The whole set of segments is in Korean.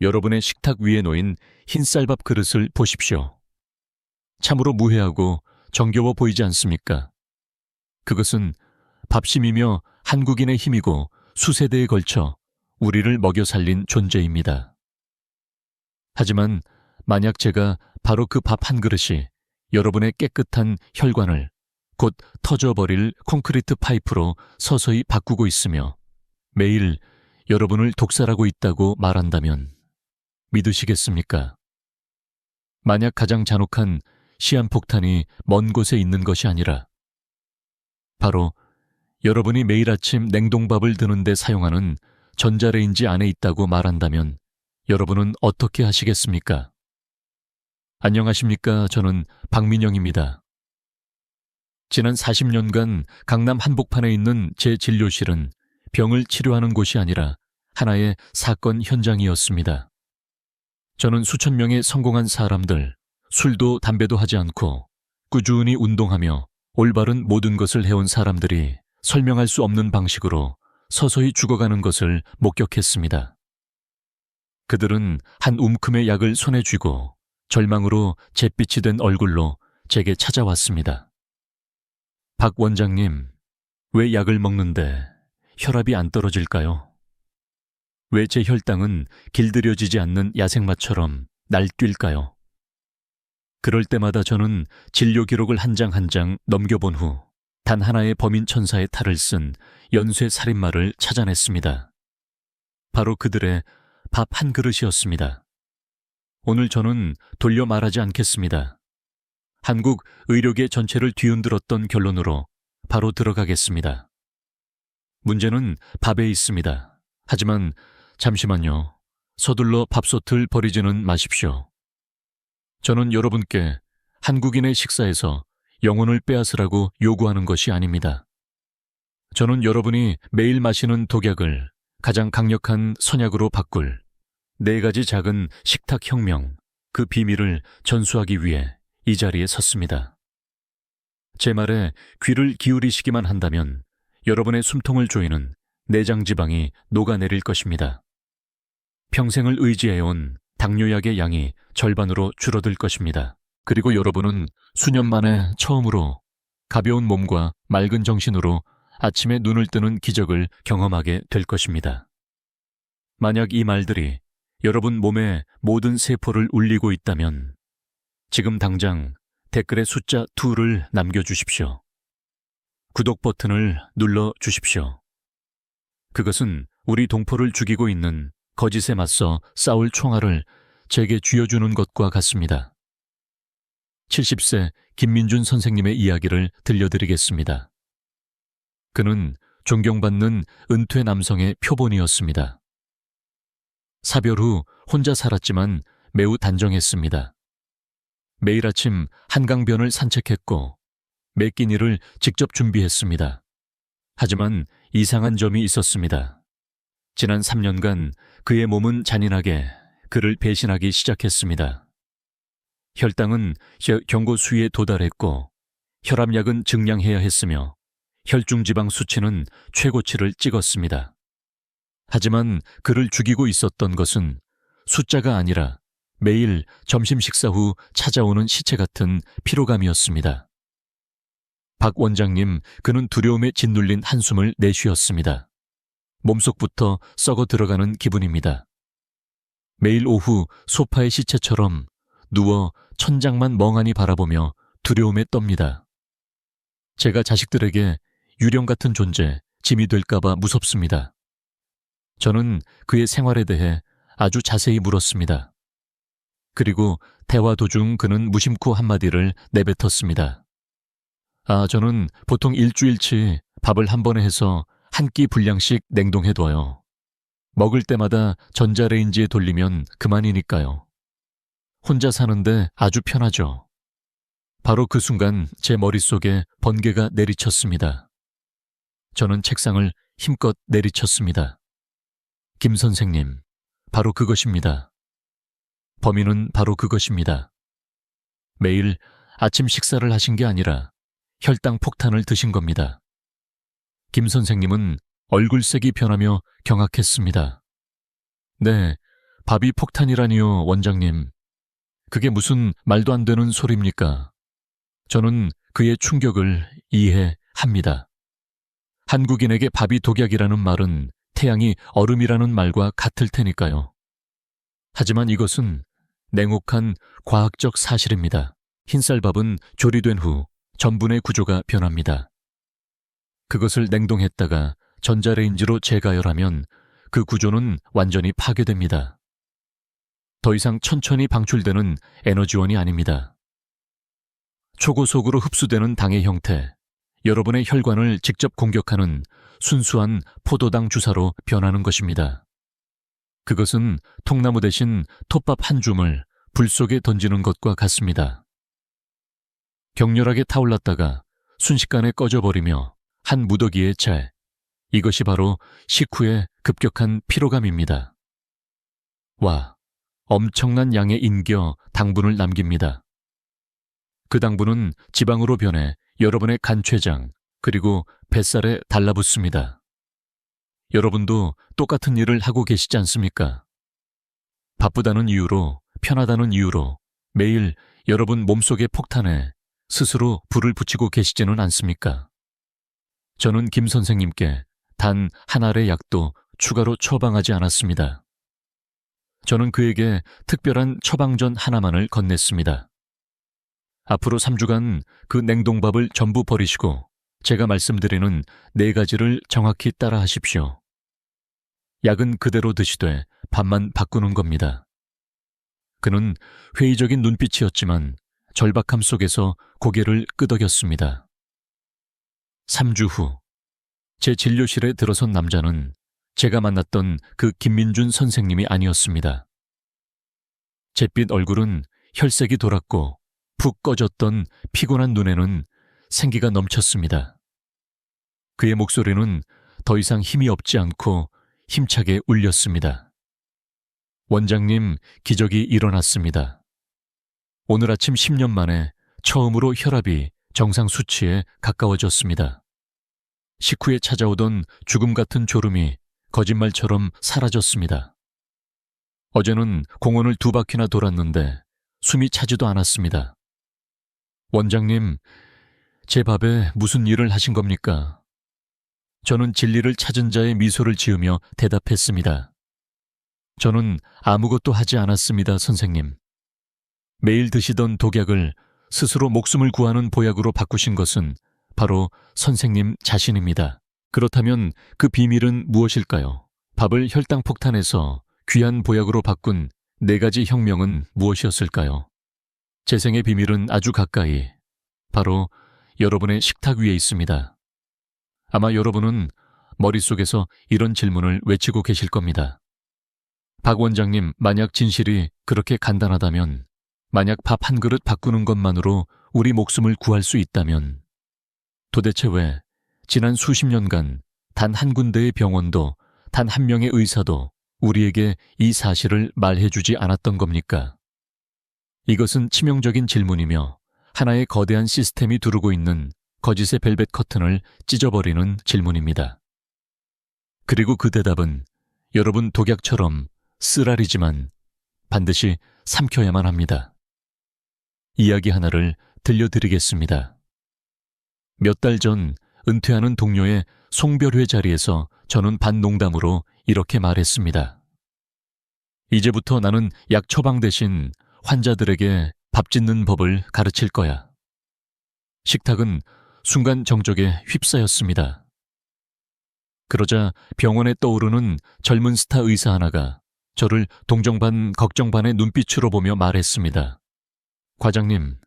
여러분의 식탁 위에 놓인 흰 쌀밥 그릇을 보십시오. 참으로 무해하고 정겨워 보이지 않습니까? 그것은 밥심이며 한국인의 힘이고 수세대에 걸쳐 우리를 먹여 살린 존재입니다. 하지만 만약 제가 바로 그 밥 한 그릇이 여러분의 깨끗한 혈관을 곧 터져버릴 콘크리트 파이프로 서서히 바꾸고 있으며 매일 여러분을 독살하고 있다고 말한다면 믿으시겠습니까? 만약 가장 잔혹한 시한폭탄이 먼 곳에 있는 것이 아니라 바로 여러분이 매일 아침 냉동밥을 드는데 사용하는 전자레인지 안에 있다고 말한다면 여러분은 어떻게 하시겠습니까? 안녕하십니까? 저는 박민영입니다. 지난 40년간 강남 한복판에 있는 제 진료실은 병을 치료하는 곳이 아니라 하나의 사건 현장이었습니다. 저는 수천 명의 성공한 사람들, 술도 담배도 하지 않고 꾸준히 운동하며 올바른 모든 것을 해온 사람들이 설명할 수 없는 방식으로 서서히 죽어가는 것을 목격했습니다. 그들은 한 움큼의 약을 손에 쥐고 절망으로 잿빛이 된 얼굴로 제게 찾아왔습니다. 박 원장님, 왜 약을 먹는데 혈압이 안 떨어질까요? 왜 제 혈당은 길들여지지 않는 야생마처럼 날뛸까요? 그럴 때마다 저는 진료 기록을 한 장 한 장 넘겨본 후 단 하나의 범인 천사의 탈을 쓴 연쇄 살인마를 찾아냈습니다. 바로 그들의 밥 한 그릇이었습니다. 오늘 저는 돌려 말하지 않겠습니다. 한국 의료계 전체를 뒤흔들었던 결론으로 바로 들어가겠습니다. 문제는 밥에 있습니다. 하지만 잠시만요. 서둘러 밥솥을 버리지는 마십시오. 저는 여러분께 한국인의 식사에서 영혼을 빼앗으라고 요구하는 것이 아닙니다. 저는 여러분이 매일 마시는 독약을 가장 강력한 선약으로 바꿀 4가지 작은 식탁 혁명, 그 비밀을 전수하기 위해 이 자리에 섰습니다. 제 말에 귀를 기울이시기만 한다면 여러분의 숨통을 조이는 내장 지방이 녹아내릴 것입니다. 평생을 의지해온 당뇨약의 양이 절반으로 줄어들 것입니다. 그리고 여러분은 수년 만에 처음으로 가벼운 몸과 맑은 정신으로 아침에 눈을 뜨는 기적을 경험하게 될 것입니다. 만약 이 말들이 여러분 몸의 모든 세포를 울리고 있다면 지금 당장 댓글에 숫자 2를 남겨주십시오. 구독 버튼을 눌러주십시오. 그것은 우리 동포를 죽이고 있는 거짓에 맞서 싸울 총알을 제게 쥐어주는 것과 같습니다. 70세 김민준 선생님의 이야기를 들려드리겠습니다. 그는 존경받는 은퇴 남성의 표본이었습니다. 사별 후 혼자 살았지만 매우 단정했습니다. 매일 아침 한강변을 산책했고 매 끼니를 직접 준비했습니다. 하지만 이상한 점이 있었습니다. 지난 3년간 그의 몸은 잔인하게 그를 배신하기 시작했습니다. 혈당은 경고 수위에 도달했고 혈압약은 증량해야 했으며 혈중지방 수치는 최고치를 찍었습니다. 하지만 그를 죽이고 있었던 것은 숫자가 아니라 매일 점심 식사 후 찾아오는 시체 같은 피로감이었습니다. 박 원장님, 그는 두려움에 짓눌린 한숨을 내쉬었습니다. 몸속부터 썩어 들어가는 기분입니다. 매일 오후 소파의 시체처럼 누워 천장만 멍하니 바라보며 두려움에 떱니다. 제가 자식들에게 유령 같은 존재, 짐이 될까봐 무섭습니다. 저는 그의 생활에 대해 아주 자세히 물었습니다. 그리고 대화 도중 그는 무심코 한마디를 내뱉었습니다. 저는 보통 일주일치 밥을 한 번에 해서 한 끼 분량씩 냉동해둬요. 먹을 때마다 전자레인지에 돌리면 그만이니까요. 혼자 사는데 아주 편하죠. 바로 그 순간 제 머릿속에 번개가 내리쳤습니다. 저는 책상을 힘껏 내리쳤습니다. 김 선생님, 바로 그것입니다. 범인은 바로 그것입니다. 매일 아침 식사를 하신 게 아니라 혈당 폭탄을 드신 겁니다. 김 선생님은 얼굴색이 변하며 경악했습니다. 네, 밥이 폭탄이라니요, 원장님. 그게 무슨 말도 안 되는 소리입니까? 저는 그의 충격을 이해합니다. 한국인에게 밥이 독약이라는 말은 태양이 얼음이라는 말과 같을 테니까요. 하지만 이것은 냉혹한 과학적 사실입니다. 흰쌀밥은 조리된 후 전분의 구조가 변합니다. 그것을 냉동했다가 전자레인지로 재가열하면 그 구조는 완전히 파괴됩니다. 더 이상 천천히 방출되는 에너지원이 아닙니다. 초고속으로 흡수되는 당의 형태, 여러분의 혈관을 직접 공격하는 순수한 포도당 주사로 변하는 것입니다. 그것은 통나무 대신 톱밥 한 줌을 불 속에 던지는 것과 같습니다. 격렬하게 타올랐다가 순식간에 꺼져버리며 한 무더기의 채, 이것이 바로 식후의 급격한 피로감입니다. 와, 엄청난 양의 인겨 당분을 남깁니다. 그 당분은 지방으로 변해 여러분의 간췌장 그리고 뱃살에 달라붙습니다. 여러분도 똑같은 일을 하고 계시지 않습니까? 바쁘다는 이유로, 편하다는 이유로 매일 여러분 몸속의 폭탄에 스스로 불을 붙이고 계시지는 않습니까? 저는 김 선생님께 단 한 알의 약도 추가로 처방하지 않았습니다. 저는 그에게 특별한 처방전 하나만을 건넸습니다. 앞으로 3주간 그 냉동밥을 전부 버리시고 제가 말씀드리는 4가지를 정확히 따라 하십시오. 약은 그대로 드시되 밥만 바꾸는 겁니다. 그는 회의적인 눈빛이었지만 절박함 속에서 고개를 끄덕였습니다. 3주 후, 제 진료실에 들어선 남자는 제가 만났던 그 김민준 선생님이 아니었습니다. 잿빛 얼굴은 혈색이 돌았고 푹 꺼졌던 피곤한 눈에는 생기가 넘쳤습니다. 그의 목소리는 더 이상 힘이 없지 않고 힘차게 울렸습니다. 원장님, 기적이 일어났습니다. 오늘 아침 10년 만에 처음으로 혈압이 정상 수치에 가까워졌습니다. 식후에 찾아오던 죽음 같은 졸음이 거짓말처럼 사라졌습니다. 어제는 공원을 2바퀴나 돌았는데 숨이 차지도 않았습니다. 원장님, 제 밥에 무슨 일을 하신 겁니까? 저는 진리를 찾은 자의 미소를 지으며 대답했습니다. 저는 아무것도 하지 않았습니다, 선생님. 매일 드시던 독약을 스스로 목숨을 구하는 보약으로 바꾸신 것은 바로 선생님 자신입니다. 그렇다면 그 비밀은 무엇일까요? 밥을 혈당폭탄에서 귀한 보약으로 바꾼 4가지 혁명은 무엇이었을까요? 재생의 비밀은 아주 가까이, 바로 여러분의 식탁 위에 있습니다. 아마 여러분은 머릿속에서 이런 질문을 외치고 계실 겁니다. 박 원장님, 만약 진실이 그렇게 간단하다면, 만약 밥 한 그릇 바꾸는 것만으로 우리 목숨을 구할 수 있다면, 도대체 왜 지난 수십 년간 단 한 군데의 병원도 단 한 명의 의사도 우리에게 이 사실을 말해주지 않았던 겁니까? 이것은 치명적인 질문이며 하나의 거대한 시스템이 두르고 있는 거짓의 벨벳 커튼을 찢어버리는 질문입니다. 그리고 그 대답은 여러분 독약처럼 쓰라리지만 반드시 삼켜야만 합니다. 이야기 하나를 들려드리겠습니다. 몇 달 전 은퇴하는 동료의 송별회 자리에서 저는 반농담으로 이렇게 말했습니다. 이제부터 나는 약 처방 대신 환자들에게 밥 짓는 법을 가르칠 거야. 식탁은 순간 정적에 휩싸였습니다. 그러자 병원에 떠오르는 젊은 스타 의사 하나가 저를 동정 반 걱정 반의 눈빛으로 보며 말했습니다. 과장님,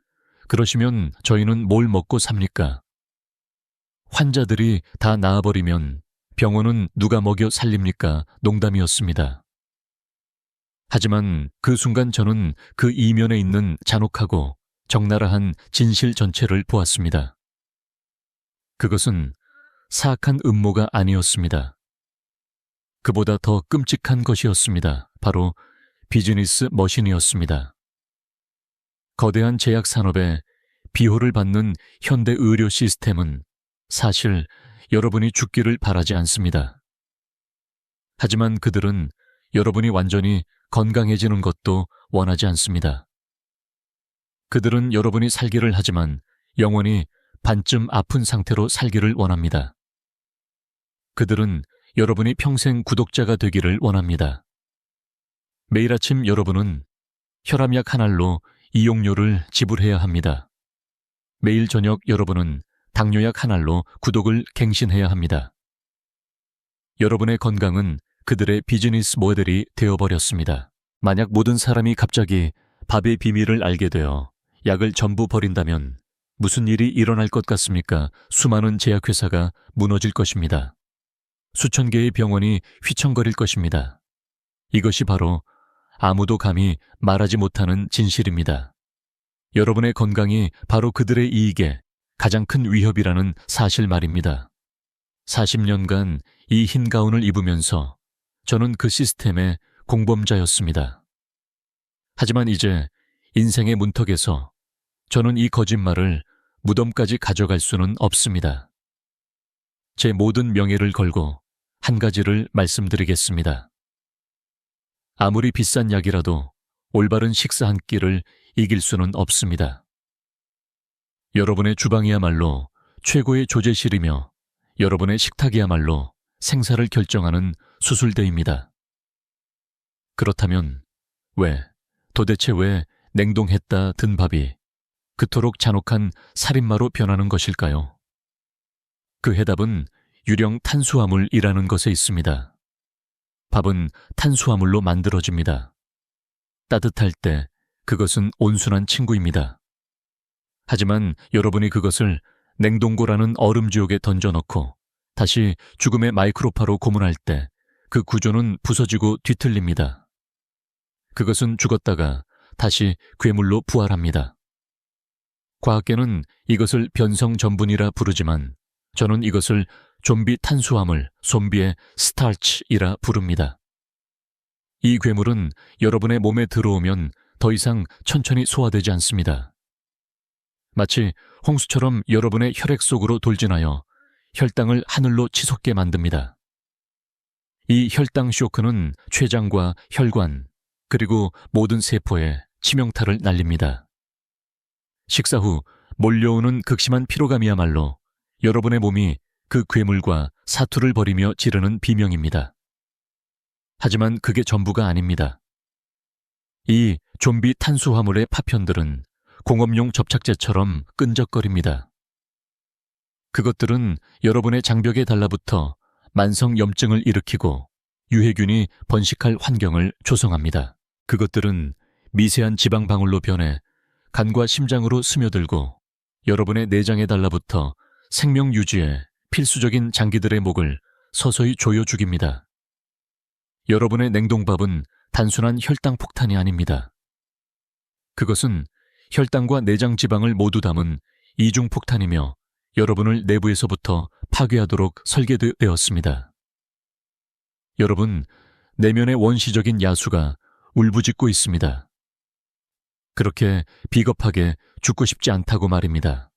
그러시면 저희는 뭘 먹고 삽니까? 환자들이 다 나아버리면 병원은 누가 먹여 살립니까? 농담이었습니다. 하지만 그 순간 저는 그 이면에 있는 잔혹하고 적나라한 진실 전체를 보았습니다. 그것은 사악한 음모가 아니었습니다. 그보다 더 끔찍한 것이었습니다. 바로 비즈니스 머신이었습니다. 거대한 제약 산업에 비호를 받는 현대 의료 시스템은 사실 여러분이 죽기를 바라지 않습니다. 하지만 그들은 여러분이 완전히 건강해지는 것도 원하지 않습니다. 그들은 여러분이 살기를 하지만 영원히 반쯤 아픈 상태로 살기를 원합니다. 그들은 여러분이 평생 구독자가 되기를 원합니다. 매일 아침 여러분은 혈압약 한 알로 이용료를 지불해야 합니다. 매일 저녁 여러분은 당뇨약 한 알로 구독을 갱신해야 합니다. 여러분의 건강은 그들의 비즈니스 모델이 되어버렸습니다. 만약 모든 사람이 갑자기 밥의 비밀을 알게 되어 약을 전부 버린다면 무슨 일이 일어날 것 같습니까? 수많은 제약회사가 무너질 것입니다. 수천 개의 병원이 휘청거릴 것입니다. 이것이 바로 아무도 감히 말하지 못하는 진실입니다. 여러분의 건강이 바로 그들의 이익에 가장 큰 위협이라는 사실 말입니다. 40년간 이 흰 가운을 입으면서 저는 그 시스템의 공범자였습니다. 하지만 이제 인생의 문턱에서 저는 이 거짓말을 무덤까지 가져갈 수는 없습니다. 제 모든 명예를 걸고 한 가지를 말씀드리겠습니다. 아무리 비싼 약이라도 올바른 식사 한 끼를 이길 수는 없습니다. 여러분의 주방이야말로 최고의 조제실이며 여러분의 식탁이야말로 생사를 결정하는 수술대입니다. 그렇다면 도대체 왜 냉동했다 든 밥이 그토록 잔혹한 살인마로 변하는 것일까요? 그 해답은 유령 탄수화물이라는 것에 있습니다. 밥은 탄수화물로 만들어집니다. 따뜻할 때 그것은 온순한 친구입니다. 하지만 여러분이 그것을 냉동고라는 얼음지옥에 던져넣고 다시 죽음의 마이크로파로 고문할 때 그 구조는 부서지고 뒤틀립니다. 그것은 죽었다가 다시 괴물로 부활합니다. 과학계는 이것을 변성 전분이라 부르지만 저는 이것을 좀비 탄수화물, 좀비의 스타치이라 부릅니다. 이 괴물은 여러분의 몸에 들어오면 더 이상 천천히 소화되지 않습니다. 마치 홍수처럼 여러분의 혈액 속으로 돌진하여 혈당을 하늘로 치솟게 만듭니다. 이 혈당 쇼크는 췌장과 혈관, 그리고 모든 세포에 치명타를 날립니다. 식사 후 몰려오는 극심한 피로감이야말로 여러분의 몸이 그 괴물과 사투를 벌이며 지르는 비명입니다. 하지만 그게 전부가 아닙니다. 이 좀비 탄수화물의 파편들은 공업용 접착제처럼 끈적거립니다. 그것들은 여러분의 장벽에 달라붙어 만성 염증을 일으키고 유해균이 번식할 환경을 조성합니다. 그것들은 미세한 지방 방울로 변해 간과 심장으로 스며들고 여러분의 내장에 달라붙어 생명 유지에 필수적인 장기들의 목을 서서히 조여 죽입니다. 여러분의 냉동밥은 단순한 혈당 폭탄이 아닙니다. 그것은 혈당과 내장 지방을 모두 담은 이중 폭탄이며 여러분을 내부에서부터 파괴하도록 설계되었습니다. 여러분, 내면의 원시적인 야수가 울부짖고 있습니다. 그렇게 비겁하게 죽고 싶지 않다고 말입니다.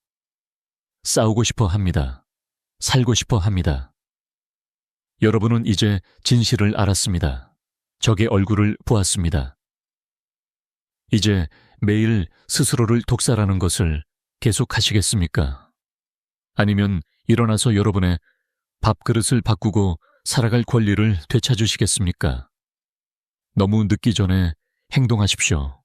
싸우고 싶어 합니다. 살고 싶어 합니다. 여러분은 이제 진실을 알았습니다. 적의 얼굴을 보았습니다. 이제 매일 스스로를 독살하는 것을 계속하시겠습니까? 아니면 일어나서 여러분의 밥그릇을 바꾸고 살아갈 권리를 되찾으시겠습니까? 너무 늦기 전에 행동하십시오.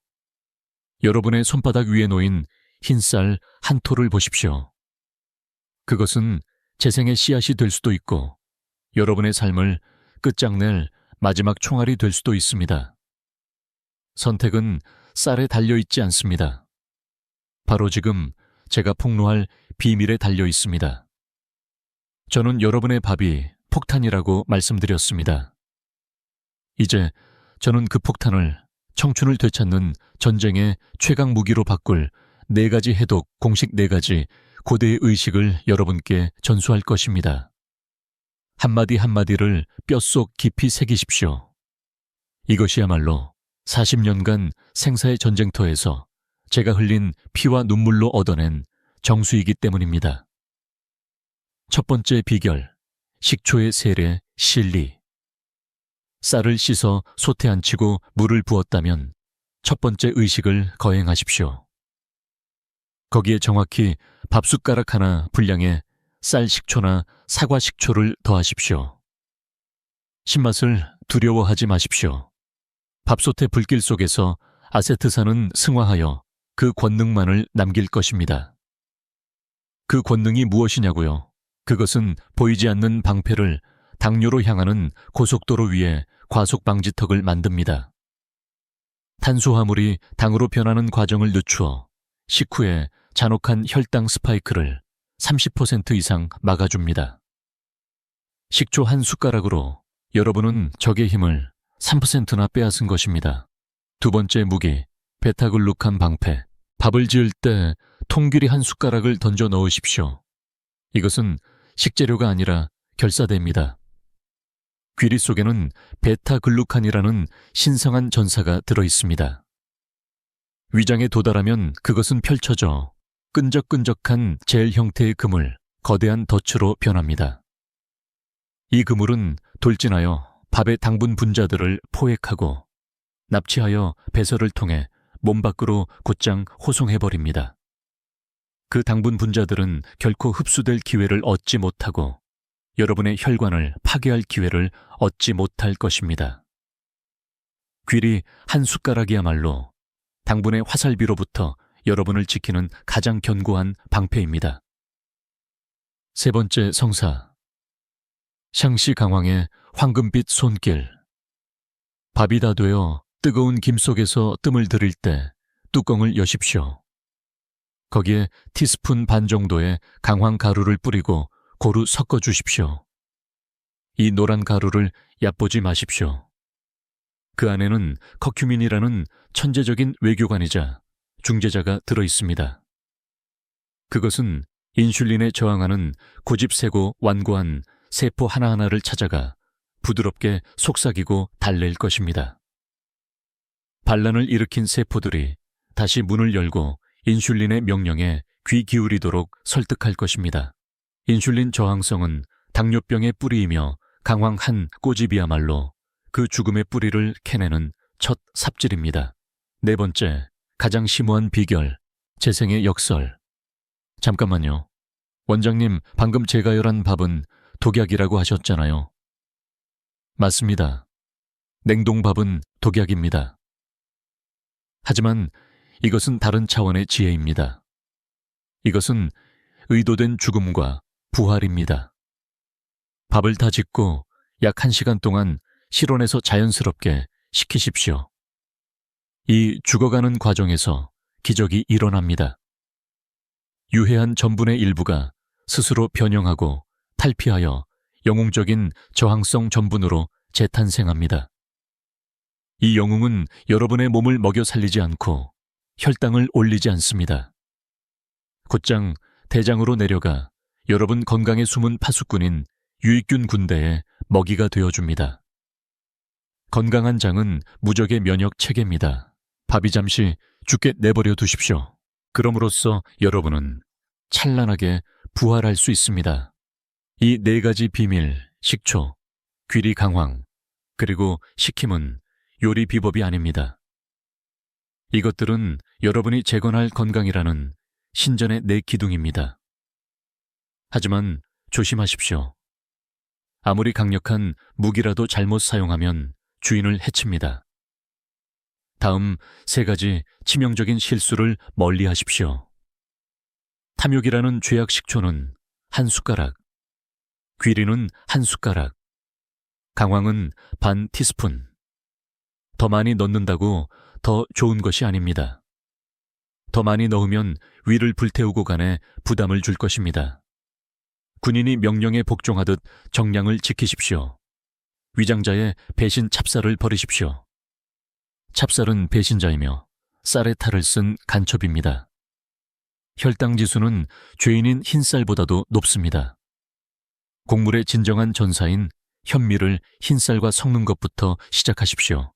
여러분의 손바닥 위에 놓인 흰쌀 한 톨을 보십시오. 그것은 재생의 씨앗이 될 수도 있고 여러분의 삶을 끝장낼 마지막 총알이 될 수도 있습니다. 선택은 쌀에 달려있지 않습니다. 바로 지금 제가 폭로할 비밀에 달려 있습니다. 저는 여러분의 밥이 폭탄이라고 말씀드렸습니다. 이제 저는 그 폭탄을 청춘을 되찾는 전쟁의 최강 무기로 바꿀 4가지 해독 공식 4가지 고대의 의식을 여러분께 전수할 것입니다. 한마디 한마디를 뼛속 깊이 새기십시오. 이것이야말로 40년간 생사의 전쟁터에서 제가 흘린 피와 눈물로 얻어낸 정수이기 때문입니다. 첫 번째 비결, 식초의 세례, 실리. 쌀을 씻어 솥에 안치고 물을 부었다면 첫 번째 의식을 거행하십시오. 거기에 정확히 밥숟가락 하나 분량의 쌀 식초나 사과 식초를 더하십시오. 신맛을 두려워하지 마십시오. 밥솥의 불길 속에서 아세트산은 승화하여 그 권능만을 남길 것입니다. 그 권능이 무엇이냐고요? 그것은 보이지 않는 방패를 당뇨로 향하는 고속도로 위에 과속 방지턱을 만듭니다. 탄수화물이 당으로 변하는 과정을 늦추어 식후에 잔혹한 혈당 스파이크를 30% 이상 막아줍니다. 식초 한 숟가락으로 여러분은 적의 힘을 3%나 빼앗은 것입니다. 두 번째 무기, 베타글루칸 방패. 밥을 지을 때 통귀리 한 숟가락을 던져 넣으십시오. 이것은 식재료가 아니라 결사대입니다. 귀리 속에는 베타글루칸이라는 신성한 전사가 들어있습니다. 위장에 도달하면 그것은 펼쳐져 끈적끈적한 젤 형태의 그물, 거대한 덫으로 변합니다. 이 그물은 돌진하여 밥의 당분 분자들을 포획하고 납치하여 배설을 통해 몸 밖으로 곧장 호송해버립니다. 그 당분 분자들은 결코 흡수될 기회를 얻지 못하고 여러분의 혈관을 파괴할 기회를 얻지 못할 것입니다. 귀리 한 숟가락이야말로 당분의 화살비로부터 여러분을 지키는 가장 견고한 방패입니다. 세 번째 성사, 샹시 강황의 황금빛 손길. 밥이 다 되어 뜨거운 김 속에서 뜸을 들일 때 뚜껑을 여십시오. 거기에 티스푼 반 정도의 강황 가루를 뿌리고 고루 섞어 주십시오. 이 노란 가루를 얕보지 마십시오. 그 안에는 커큐민이라는 천재적인 외교관이자 중재자가 들어 있습니다. 그것은 인슐린에 저항하는 고집세고 완고한 세포 하나하나를 찾아가 부드럽게 속삭이고 달랠 것입니다. 반란을 일으킨 세포들이 다시 문을 열고 인슐린의 명령에 귀 기울이도록 설득할 것입니다. 인슐린 저항성은 당뇨병의 뿌리이며 강황 한 꼬집이야말로 그 죽음의 뿌리를 캐내는 첫 삽질입니다. 네 번째, 가장 심오한 비결, 재생의 역설. 잠깐만요. 원장님, 방금 제가 열한 밥은 독약이라고 하셨잖아요. 맞습니다. 냉동밥은 독약입니다. 하지만 이것은 다른 차원의 지혜입니다. 이것은 의도된 죽음과 부활입니다. 밥을 다 짓고 약 1시간 동안 실온에서 자연스럽게 식히십시오. 이 죽어가는 과정에서 기적이 일어납니다. 유해한 전분의 일부가 스스로 변형하고 탈피하여 영웅적인 저항성 전분으로 재탄생합니다. 이 영웅은 여러분의 몸을 먹여 살리지 않고 혈당을 올리지 않습니다. 곧장 대장으로 내려가 여러분 건강에 숨은 파수꾼인 유익균 군대의 먹이가 되어줍니다. 건강한 장은 무적의 면역 체계입니다. 밥이 잠시 죽게 내버려 두십시오. 그럼으로써 여러분은 찬란하게 부활할 수 있습니다. 이 네 가지 비밀, 식초, 귀리 강황, 그리고 식힘은 요리 비법이 아닙니다. 이것들은 여러분이 재건할 건강이라는 신전의 네 기둥입니다. 하지만 조심하십시오. 아무리 강력한 무기라도 잘못 사용하면 주인을 해칩니다. 다음 세 가지 치명적인 실수를 멀리 하십시오. 탐욕이라는 죄악 식초는 한 숟가락, 귀리는 한 숟가락, 강황은 반 티스푼. 더 많이 넣는다고 더 좋은 것이 아닙니다. 더 많이 넣으면 위를 불태우고 간에 부담을 줄 것입니다. 군인이 명령에 복종하듯 정량을 지키십시오. 위장자의 배신 찹쌀을 버리십시오. 찹쌀은 배신자이며 쌀의 탈을 쓴 간첩입니다. 혈당 지수는 죄인인 흰쌀보다도 높습니다. 곡물의 진정한 전사인 현미를 흰쌀과 섞는 것부터 시작하십시오.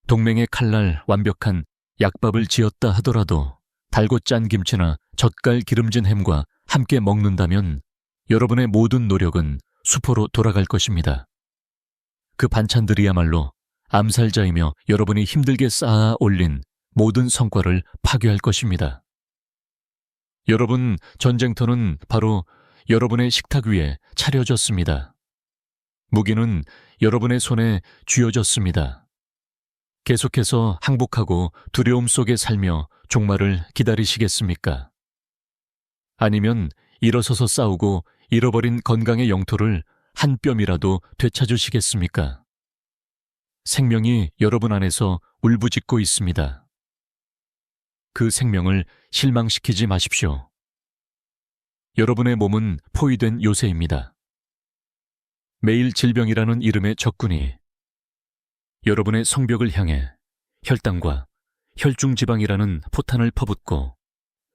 동맹의 칼날 완벽한 약밥을 지었다 하더라도 달고 짠 김치나 젓갈 기름진 햄과 함께 먹는다면 여러분의 모든 노력은 수포로 돌아갈 것입니다. 그 반찬들이야말로 암살자이며 여러분이 힘들게 쌓아 올린 모든 성과를 파괴할 것입니다. 여러분, 전쟁터는 바로 여러분의 식탁 위에 차려졌습니다. 무기는 여러분의 손에 쥐어졌습니다. 계속해서 항복하고 두려움 속에 살며 종말을 기다리시겠습니까? 아니면 일어서서 싸우고 잃어버린 건강의 영토를 한 뼘이라도 되찾으시겠습니까? 생명이 여러분 안에서 울부짖고 있습니다. 그 생명을 실망시키지 마십시오. 여러분의 몸은 포위된 요새입니다. 매일 질병이라는 이름의 적군이 여러분의 성벽을 향해 혈당과 혈중지방이라는 포탄을 퍼붓고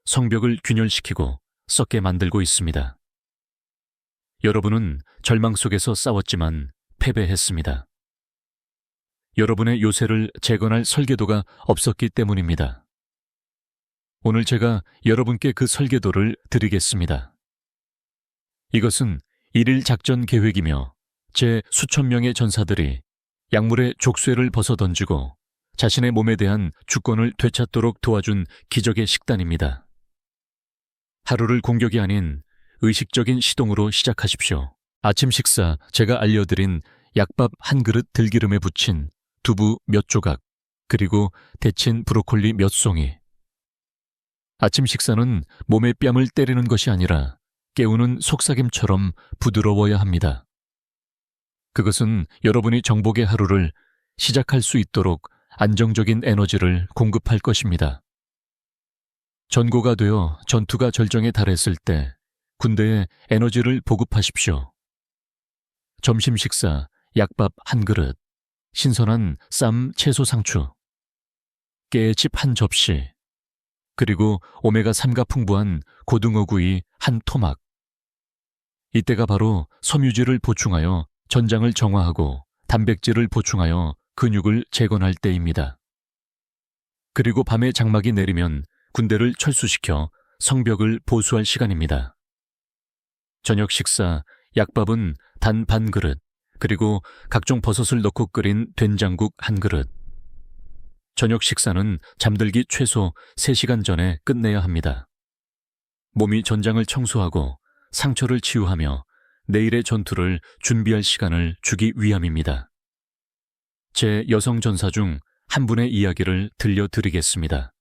성벽을 균열시키고 썩게 만들고 있습니다. 여러분은 절망 속에서 싸웠지만 패배했습니다. 여러분의 요새를 재건할 설계도가 없었기 때문입니다. 오늘 제가 여러분께 그 설계도를 드리겠습니다. 이것은 일일 작전 계획이며 제 수천 명의 전사들이 약물의 족쇄를 벗어던지고 자신의 몸에 대한 주권을 되찾도록 도와준 기적의 식단입니다. 하루를 공격이 아닌 의식적인 시동으로 시작하십시오. 아침 식사 제가 알려드린 약밥 한 그릇 들기름에 부친 두부 몇 조각, 그리고 데친 브로콜리 몇 송이. 아침 식사는 몸의 뺨을 때리는 것이 아니라 깨우는 속삭임처럼 부드러워야 합니다. 그것은 여러분이 정복의 하루를 시작할 수 있도록 안정적인 에너지를 공급할 것입니다. 전고가 되어 전투가 절정에 달했을 때 군대에 에너지를 보급하십시오. 점심 식사 약밥 한 그릇, 신선한 쌈 채소 상추, 깨집 한 접시, 그리고 오메가3가 풍부한 고등어구이 한 토막. 이때가 바로 섬유질을 보충하여 전장을 정화하고 단백질을 보충하여 근육을 재건할 때입니다. 그리고 밤에 장막이 내리면 군대를 철수시켜 성벽을 보수할 시간입니다. 저녁 식사 약밥은 단 반 그릇, 그리고 각종 버섯을 넣고 끓인 된장국 한 그릇. 저녁 식사는 잠들기 최소 3시간 전에 끝내야 합니다. 몸이 전장을 청소하고 상처를 치유하며 내일의 전투를 준비할 시간을 주기 위함입니다. 제 여성 전사 중 한 분의 이야기를 들려드리겠습니다.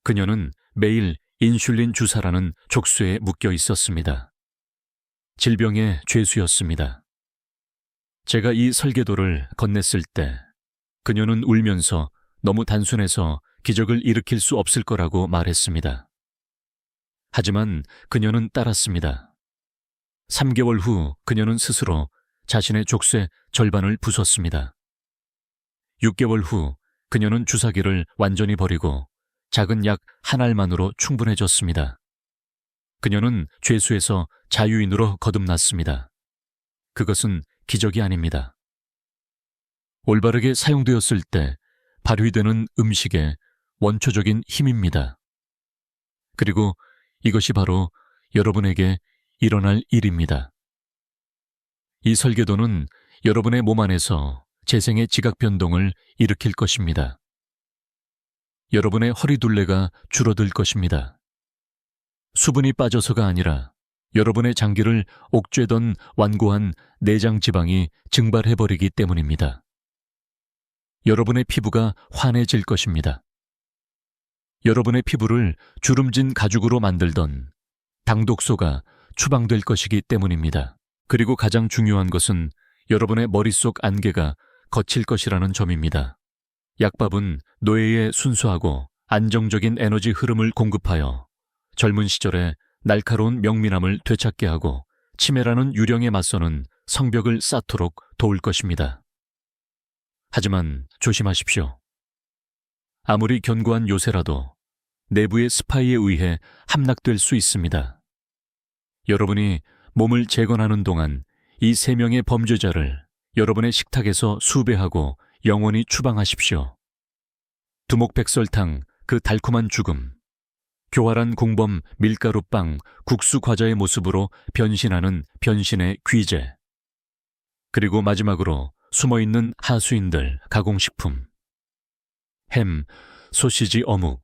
그녀는 매일 인슐린 주사라는 족쇄에 묶여 있었습니다. 질병의 죄수였습니다. 제가 이 설계도를 건넸을 때 그녀는 울면서 너무 단순해서 기적을 일으킬 수 없을 거라고 말했습니다. 하지만 그녀는 따랐습니다. 3개월 후 그녀는 스스로 자신의 족쇄 절반을 부쉈습니다. 6개월 후 그녀는 주사기를 완전히 버리고 작은 약 한 알만으로 충분해졌습니다. 그녀는 죄수에서 자유인으로 거듭났습니다. 그것은 기적이 아닙니다. 올바르게 사용되었을 때 발휘되는 음식의 원초적인 힘입니다. 그리고 이것이 바로 여러분에게 일어날 일입니다. 이 설계도는 여러분의 몸 안에서 재생의 지각 변동을 일으킬 것입니다. 여러분의 허리둘레가 줄어들 것입니다. 수분이 빠져서가 아니라 여러분의 장기를 옥죄던 완고한 내장 지방이 증발해버리기 때문입니다. 여러분의 피부가 환해질 것입니다. 여러분의 피부를 주름진 가죽으로 만들던 당독소가 추방될 것이기 때문입니다. 그리고 가장 중요한 것은 여러분의 머릿속 안개가 거칠 것이라는 점입니다. 약밥은 뇌에 순수하고 안정적인 에너지 흐름을 공급하여 젊은 시절에 날카로운 명민함을 되찾게 하고 치매라는 유령에 맞서는 성벽을 쌓도록 도울 것입니다. 하지만 조심하십시오. 아무리 견고한 요새라도 내부의 스파이에 의해 함락될 수 있습니다. 여러분이 몸을 재건하는 동안 이 3명의 범죄자를 여러분의 식탁에서 수배하고 영원히 추방하십시오. 두목백설탕, 그 달콤한 죽음, 교활한 공범 밀가루빵, 국수 과자의 모습으로 변신하는 변신의 귀재, 그리고 마지막으로 숨어있는 하수인들, 가공식품, 햄, 소시지, 어묵.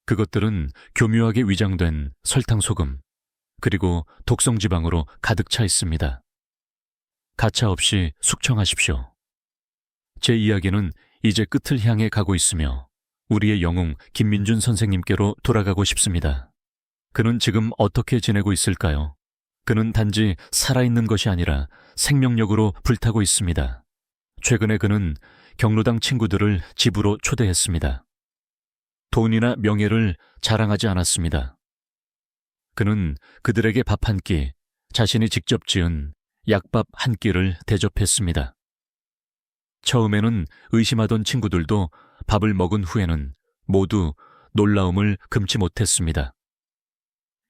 그것들은 교묘하게 위장된 설탕소금, 그리고 독성지방으로 가득 차 있습니다. 가차없이 숙청하십시오. 제 이야기는 이제 끝을 향해 가고 있으며 우리의 영웅 김민준 선생님께로 돌아가고 싶습니다. 그는 지금 어떻게 지내고 있을까요? 그는 단지 살아있는 것이 아니라 생명력으로 불타고 있습니다. 최근에 그는 경로당 친구들을 집으로 초대했습니다. 돈이나 명예를 자랑하지 않았습니다. 그는 그들에게 밥 한 끼, 자신이 직접 지은 약밥 한 끼를 대접했습니다. 처음에는 의심하던 친구들도 밥을 먹은 후에는 모두 놀라움을 금치 못했습니다.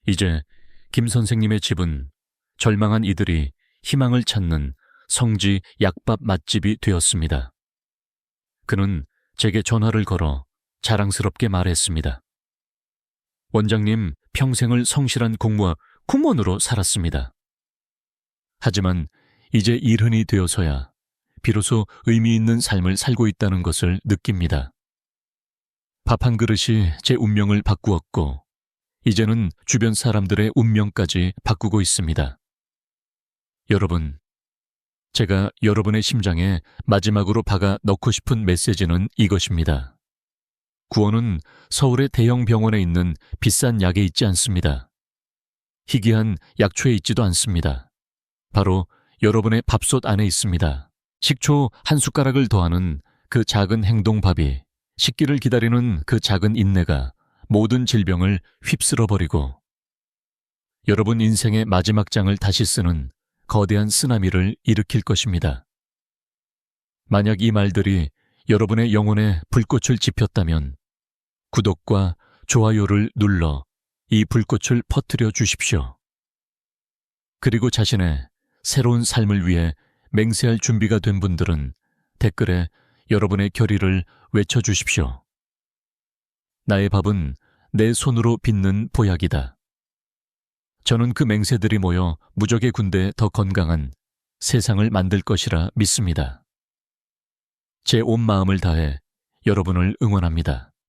이제 김 선생님의 집은 절망한 이들이 희망을 찾는 성지 약밥 맛집이 되었습니다. 그는 제게 전화를 걸어 자랑스럽게 말했습니다. 원장님, 평생을 성실한 공무원으로 살았습니다. 하지만 이제 일흔이 되어서야 비로소 의미 있는 삶을 살고 있다는 것을 느낍니다. 밥 한 그릇이 제 운명을 바꾸었고 이제는 주변 사람들의 운명까지 바꾸고 있습니다. 여러분, 제가 여러분의 심장에 마지막으로 박아 넣고 싶은 메시지는 이것입니다. 구원은 서울의 대형 병원에 있는 비싼 약에 있지 않습니다. 희귀한 약초에 있지도 않습니다. 바로 여러분의 밥솥 안에 있습니다. 식초 한 숟가락을 더하는 그 작은 행동밥이, 식기를 기다리는 그 작은 인내가 모든 질병을 휩쓸어버리고 여러분 인생의 마지막 장을 다시 쓰는 거대한 쓰나미를 일으킬 것입니다. 만약 이 말들이 여러분의 영혼에 불꽃을 지폈다면 구독과 좋아요를 눌러 이 불꽃을 퍼뜨려 주십시오. 그리고 자신의 새로운 삶을 위해 맹세할 준비가 된 분들은 댓글에 여러분의 결의를 외쳐주십시오. 나의 밥은 내 손으로 빚는 보약이다. 저는 그 맹세들이 모여 무적의 군대에 더 건강한 세상을 만들 것이라 믿습니다. 제 온 마음을 다해 여러분을 응원합니다.